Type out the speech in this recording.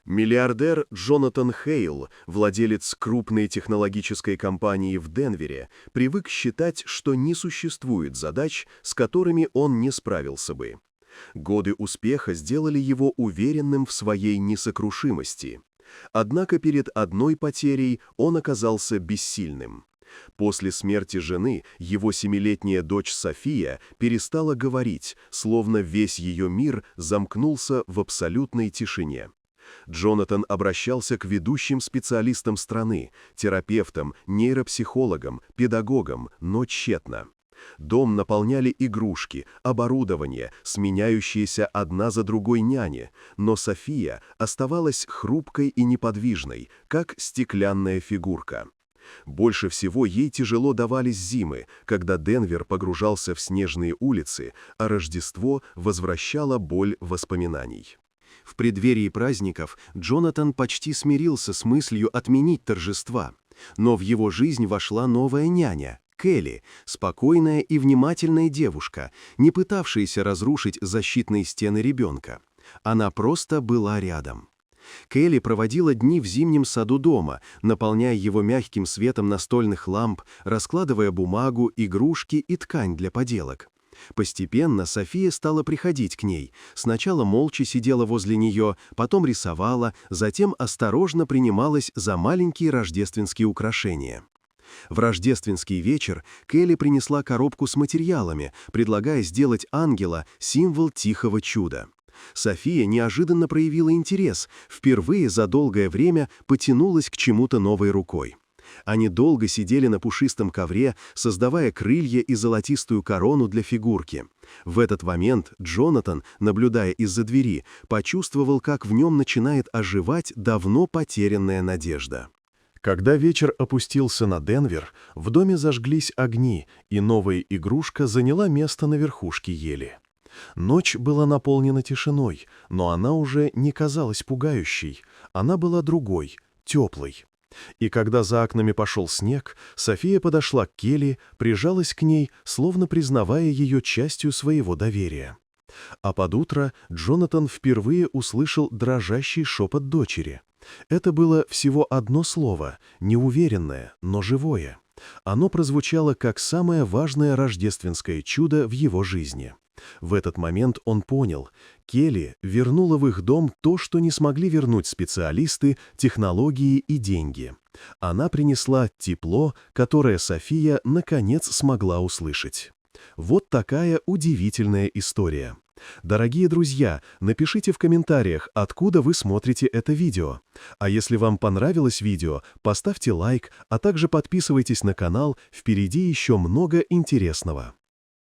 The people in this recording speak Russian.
Миллиардер Джонатан Хейл, владелец крупной технологической компании в Денвере, привык считать, что не существует задач, с которыми он не справился бы. Годы успеха сделали его уверенным в своей несокрушимости. Однако перед одной потерей он оказался бессильным. После смерти жены его 7-летняя дочь София перестала говорить, словно весь ее мир замкнулся в абсолютной тишине. Джонатан обращался к ведущим специалистам страны, терапевтам, нейропсихологам, педагогам, но тщетно. Дом наполняли игрушки, оборудование, сменяющиеся одна за другой няни, но София оставалась хрупкой и неподвижной, как стеклянная фигурка. Больше всего ей тяжело давались зимы, когда Денвер погружался в снежные улицы, а Рождество возвращало боль воспоминаний. В преддверии праздников Джонатан почти смирился с мыслью отменить торжества, но в его жизнь вошла новая няня, Келли, спокойная и внимательная девушка, не пытавшаяся разрушить защитные стены ребенка. Она просто была рядом. Келли проводила дни в зимнем саду дома, наполняя его мягким светом настольных ламп, раскладывая бумагу, игрушки и ткань для поделок. Постепенно София стала приходить к ней, сначала молча сидела возле нее, потом рисовала, затем осторожно принималась за маленькие рождественские украшения. В рождественский вечер Келли принесла коробку с материалами, предлагая сделать ангела – символ тихого чуда. София неожиданно проявила интерес, впервые за долгое время потянулась к чему-то новой рукой. Они долго сидели на пушистом ковре, создавая крылья и золотистую корону для фигурки. В этот момент Джонатан, наблюдая из-за двери, почувствовал, как в нем начинает оживать давно потерянная надежда. Когда вечер опустился на Денвер, в доме зажглись огни, и новая игрушка заняла место на верхушке ели. Ночь была наполнена тишиной, но она уже не казалась пугающей, она была другой, теплой. И когда за окнами пошел снег, София подошла к Келли, прижалась к ней, словно признавая ее частью своего доверия. А под утро Джонатан впервые услышал дрожащий шепот дочери. Это было всего одно слово, неуверенное, но живое. Оно прозвучало как самое важное рождественское чудо в его жизни. В этот момент он понял, Келли вернула в их дом то, что не смогли вернуть специалисты, технологии и деньги. Она принесла тепло, которое София наконец смогла услышать. Вот такая удивительная история. Дорогие друзья, напишите в комментариях, откуда вы смотрите это видео. А если вам понравилось видео, поставьте лайк, а также подписывайтесь на канал, впереди еще много интересного.